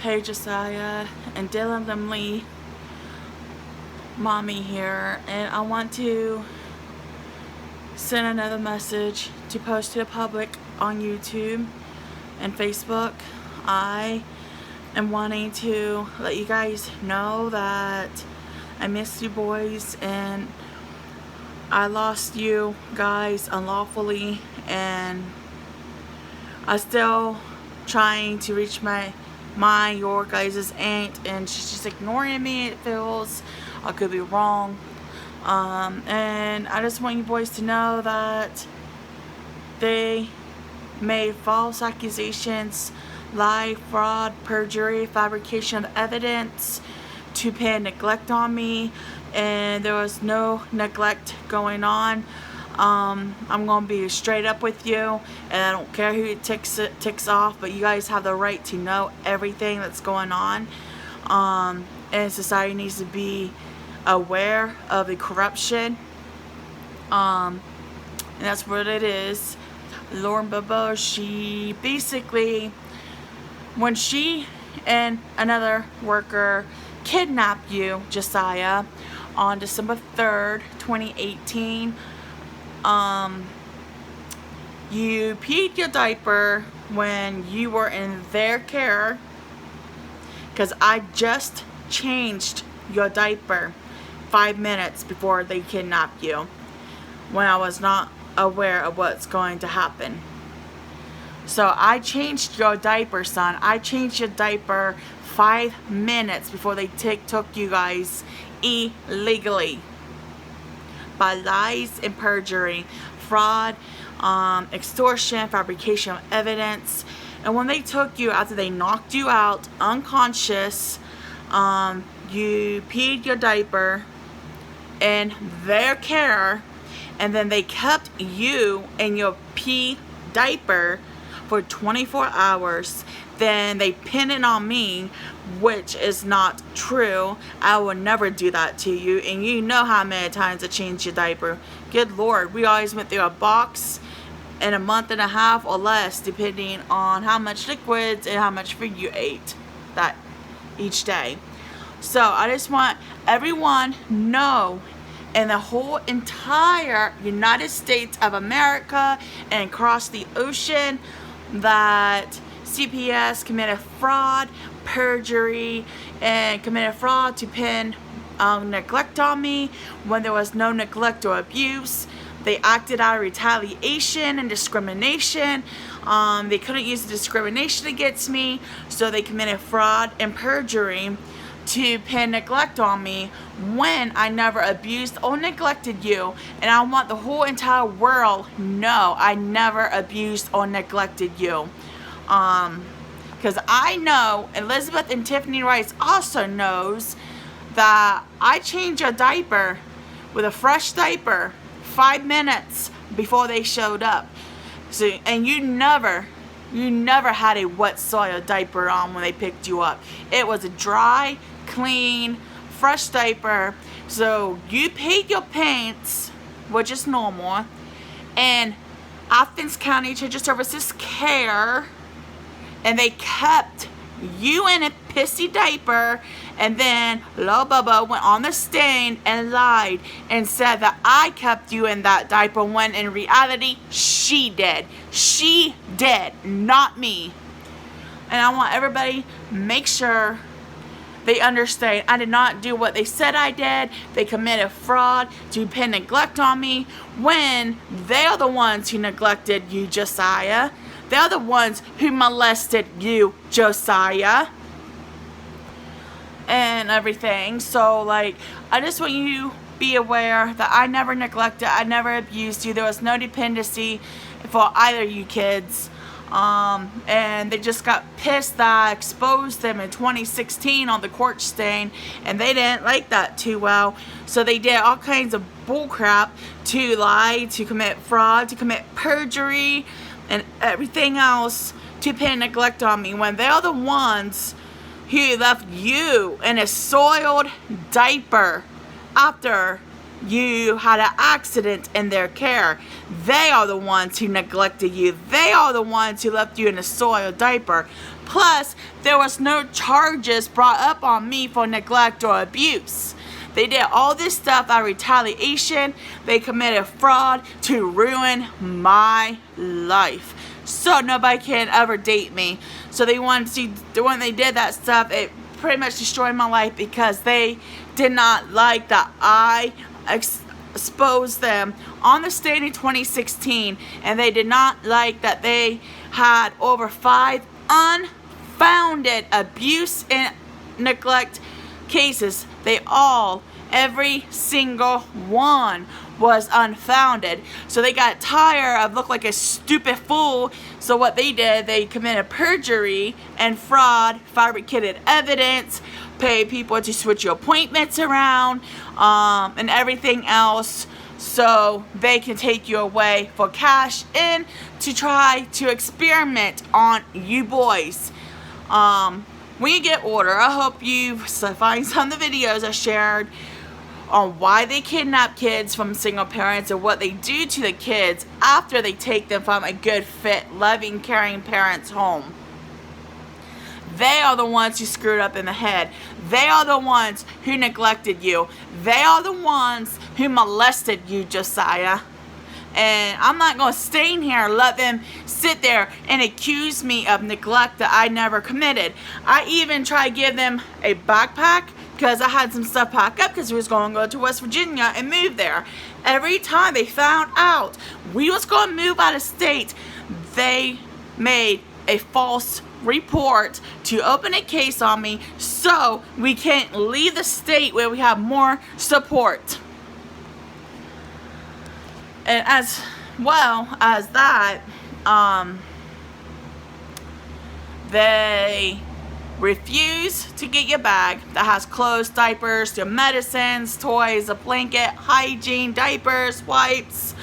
Hey Josiah and Dillon Lemley, mommy here, and I want to send another message to post to the public on YouTube and Facebook. I am wanting to let you guys know that I miss you boys and I lost you guys unlawfully, and I still trying to reach your guys' aunt, and she's just ignoring me. It feels I could be wrong, and I just want you boys to know that they made false accusations, lie, fraud, perjury, fabrication of evidence to pin neglect on me, and there was no neglect going on. I'm gonna be straight up with you, and I don't care who it ticks off, but you guys have the right to know everything that's going on, and society needs to be aware of the corruption, and that's what it is. Lauren Bobo, she basically, when she and another worker kidnapped you, Josiah, on December 3rd, 2018, you peed your diaper when you were in their care, because I just changed your diaper 5 minutes before they kidnapped you, when I was not aware of what's going to happen. So I changed your diaper, son. I changed your diaper 5 minutes before they took you guys illegally by lies and perjury, fraud, extortion, fabrication of evidence. And when they took you after they knocked you out unconscious, you peed your diaper in their care, and then they kept you in your pee diaper for 24 hours. Then they pin it on me, which is not true. I will never do that to you, and you know how many times I changed your diaper. Good Lord, we always went through a box in a month and a half or less, depending on how much liquids and how much food you ate that each day. So I just want everyone know in the whole entire United States of America and across the ocean that CPS committed fraud, perjury, and committed fraud to pin neglect on me when there was no neglect or abuse. They acted out of retaliation and discrimination. They couldn't use the discrimination against me, so they committed fraud and perjury to pin neglect on me when I never abused or neglected you. And I want the whole entire world know I never abused or neglected you. Because I know Elizabeth and Tiffany Rice also knows that I changed your diaper with a fresh diaper 5 minutes before they showed up. So, and you never had a wet soil diaper on when they picked you up. It was a dry, clean, fresh diaper. So you paid your pants, which is normal, and Athens County Children's Services care, and they kept you in a pissy diaper. And then Lil Bubba went on the stand and lied and said that I kept you in that diaper, when in reality she did. She did, not me. And I want everybody make sure they understand I did not do what they said I did. They committed fraud to pin neglect on me when they're the ones who neglected you, Josiah. They're the ones who molested you, Josiah, and everything. So, like, I just want you to be aware that I never neglected, I never abused you. There was no dependency for either of you kids. And they just got pissed that I exposed them in 2016 on the court stain, and they didn't like that too well. So they did all kinds of bullcrap to lie, to commit fraud, to commit perjury, and everything else to pin neglect on me, when they're the ones who left you in a soiled diaper after you had an accident in their care. They are the ones who neglected you. They are the ones who left you in a soiled diaper. Plus, there was no charges brought up on me for neglect or abuse. They did all this stuff out of retaliation. They committed fraud to ruin my life. So nobody can ever date me. So they wanted to see, when they did that stuff, it pretty much destroyed my life because they did not like that I exposed them on the stage in 2016, and they did not like that they had over 5 unfounded abuse and neglect cases. Every single one was unfounded. So they got tired of looking like a stupid fool. So what they did, they committed perjury and fraud, fabricated evidence, paid people to switch your appointments around, and everything else, so they can take you away for cash in to try to experiment on you boys. When you get order, I hope you find some of the videos I shared on why they kidnap kids from single parents and what they do to the kids after they take them from a good, fit, loving, caring parents' home. They are the ones who screwed up in the head. They are the ones who neglected you. They are the ones who molested you, Josiah. And I'm not going to stay in here and let them sit there and accuse me of neglect that I never committed. I even tried to give them a backpack because I had some stuff packed up because we was going to go to West Virginia and move there. Every time they found out we was going to move out of state, they made a false report to open a case on me so we can't leave the state where we have more support. And as well as that, they refuse to get your bag that has clothes, diapers, your medicines, toys, a blanket, hygiene, diapers, wipes,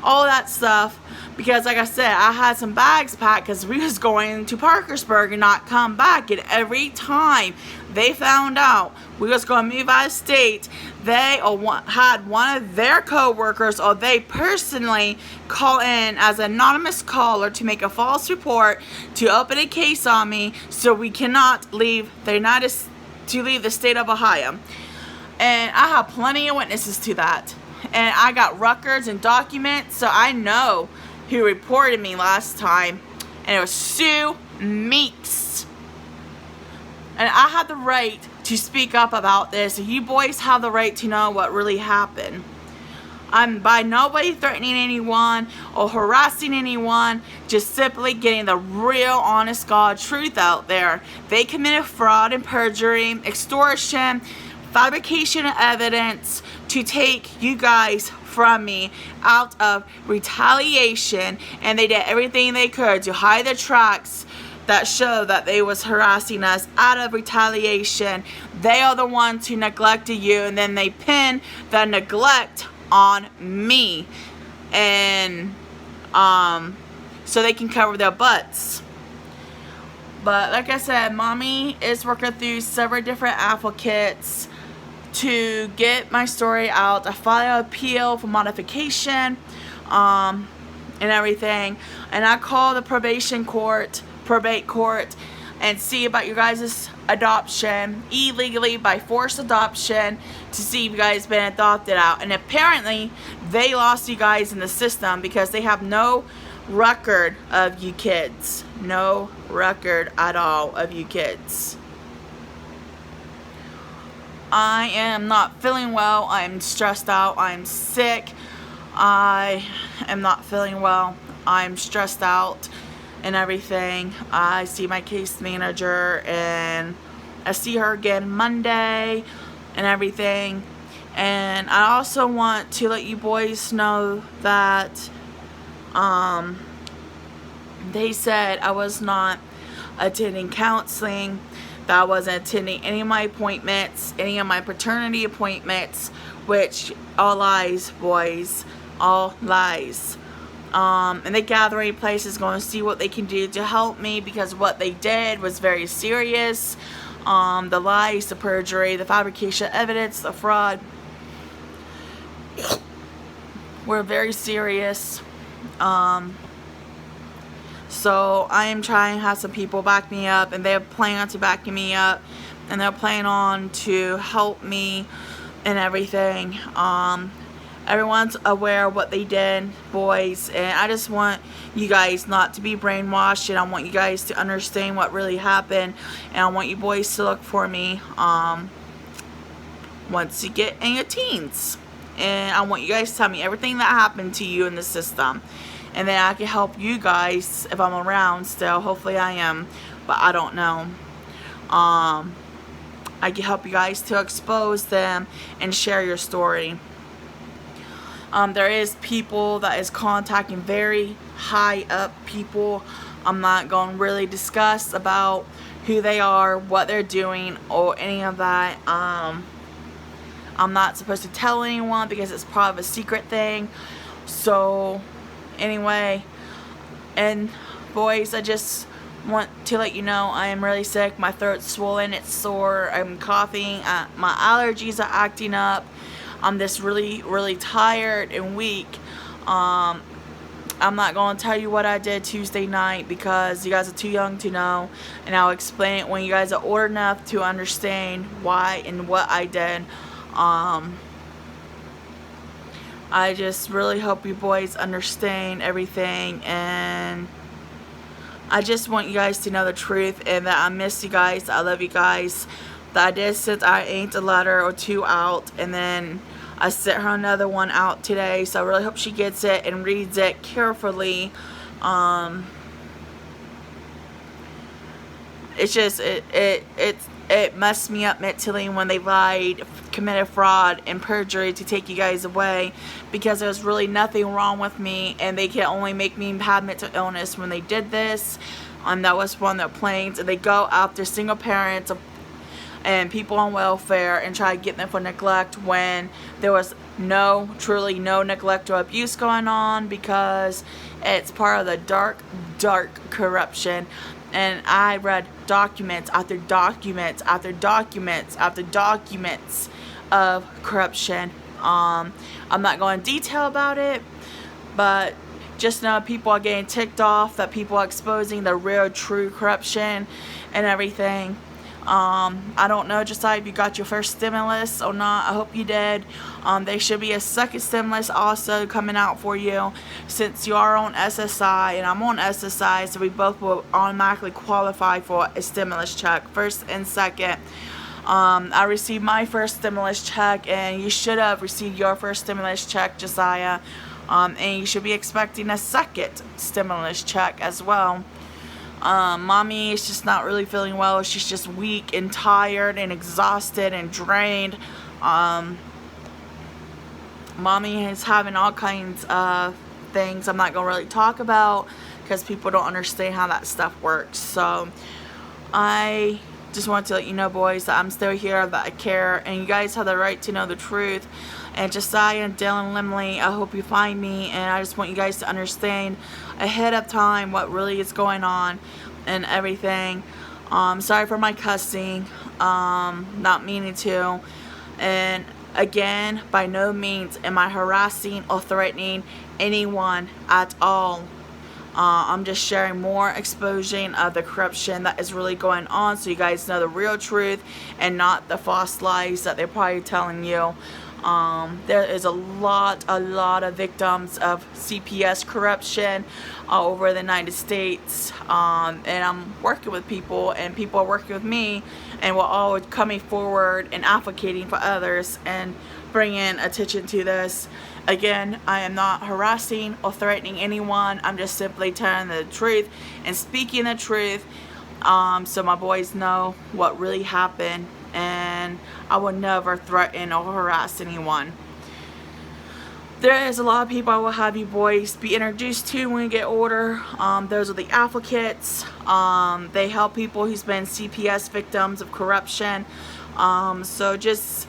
all that stuff. Because like I said, I had some bags packed because we was going to Parkersburg and not come back. And every time they found out we was going to move out of state, they had one of their co-workers or they personally call in as an anonymous caller to make a false report to open a case on me so we cannot leave the state of Ohio. And I have plenty of witnesses to that. And I got records and documents, so I know who reported me last time, and it was Sue Meeks. And I had the right to speak up about this. You boys have the right to know what really happened. I'm by no way threatening anyone or harassing anyone, just simply getting the real, honest God truth out there. They committed fraud and perjury, extortion, fabrication of evidence to take you guys from me out of retaliation, and they did everything they could to hide the tracks that show that they was harassing us out of retaliation. They are the ones who neglected you, and then they pin the neglect on me, and so they can cover their butts. But like I said, mommy is working through several different advocates to get my story out. I filed an appeal for modification and everything, and I call the probate court and see about your guys' adoption illegally by forced adoption to see if you guys been adopted out. And apparently they lost you guys in the system because they have no record of you kids. No record at all of you kids. I am not feeling well. I'm stressed out. I'm sick. I am not feeling well. I'm stressed out and everything. I see my case manager and I see her again Monday and everything. And I also want to let you boys know that they said I was not attending counseling, that I wasn't attending any of my appointments, any of my paternity appointments, which all lies, boys, all lies. And the gathering place is going to see what they can do to help me, because what they did was very serious. The lies, the perjury, the fabrication of evidence, the fraud we're very serious. So I am trying to have some people back me up, and they're planning on to backing me up, and they're planning on to help me and everything. Everyone's aware of what they did, boys, and I just want you guys not to be brainwashed, and I want you guys to understand what really happened, and I want you boys to look for me once you get in your teens, and I want you guys to tell me everything that happened to you in the system, and then I can help you guys if I'm around still. Hopefully I am, but I don't know. I can help you guys to expose them and share your story. There is people that is contacting very high up people. I'm not going to really discuss about who they are, what they're doing, or any of that. I'm not supposed to tell anyone because it's part of a secret thing. So anyway, and boys, I just want to let you know I am really sick. My throat's swollen, it's sore, I'm coughing, my allergies are acting up. I'm just really tired and weak. I'm not going to tell you what I did Tuesday night because you guys are too young to know, and I'll explain it when you guys are old enough to understand why and what I did. I just really hope you boys understand everything, and I just want you guys to know the truth, and that I miss you guys, I love you guys. That I did send I inked a letter or two out, and then I sent her another one out today, so I really hope she gets it and reads it carefully. It's just it messed me up mentally when they lied, committed fraud and perjury to take you guys away, because there's really nothing wrong with me, and they can only make me have mental illness when they did this. That was one of their plans, and they go after single parents and people on welfare and try to get them for neglect when there was truly no neglect or abuse going on, because it's part of the dark corruption. And I read documents after documents after documents after documents of corruption. I'm not going into detail about it, but just know people are getting ticked off that people are exposing the real true corruption and everything. I don't know, Josiah, if you got your first stimulus or not. I hope you did. There should be a second stimulus also coming out for you, since you are on SSI and I'm on SSI, so we both will automatically qualify for a stimulus check, first and second. I received my first stimulus check, and you should have received your first stimulus check, Josiah, and you should be expecting a second stimulus check as well. Mommy is just not really feeling well. She's just weak and tired and exhausted and drained. Mommy is having all kinds of things I'm not going to really talk about because people don't understand how that stuff works. So I just want to let you know, boys, that I'm still here, that I care, and you guys have the right to know the truth. And Josiah and Dillon Lemley, I hope you find me, and I just want you guys to understand ahead of time what really is going on and everything. Sorry for my cussing, not meaning to. And again, by no means am I harassing or threatening anyone at all. I'm just sharing more exposure of the corruption that is really going on, so you guys know the real truth and not the false lies that they're probably telling you. There is a lot of victims of CPS corruption all over the United States, and I'm working with people, and people are working with me, and we're all coming forward and advocating for others and bringing attention to this. Again, I am not harassing or threatening anyone. I'm just simply telling the truth and speaking the truth, so my boys know what really happened, and I will never threaten or harass anyone. There is a lot of people I will have you boys be introduced to when you get older. Those are the advocates. They help people who's been CPS victims of corruption. So just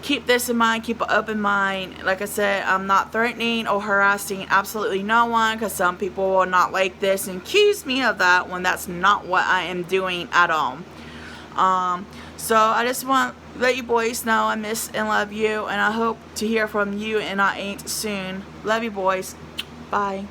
keep this in mind, keep an open mind. Like I said, I'm not threatening or harassing absolutely no one, because some people will not like this and accuse me of that when that's not what I am doing at all. So I just want Let you boys know I miss and love you, and I hope to hear from you and I ain't soon. Love you boys. Bye.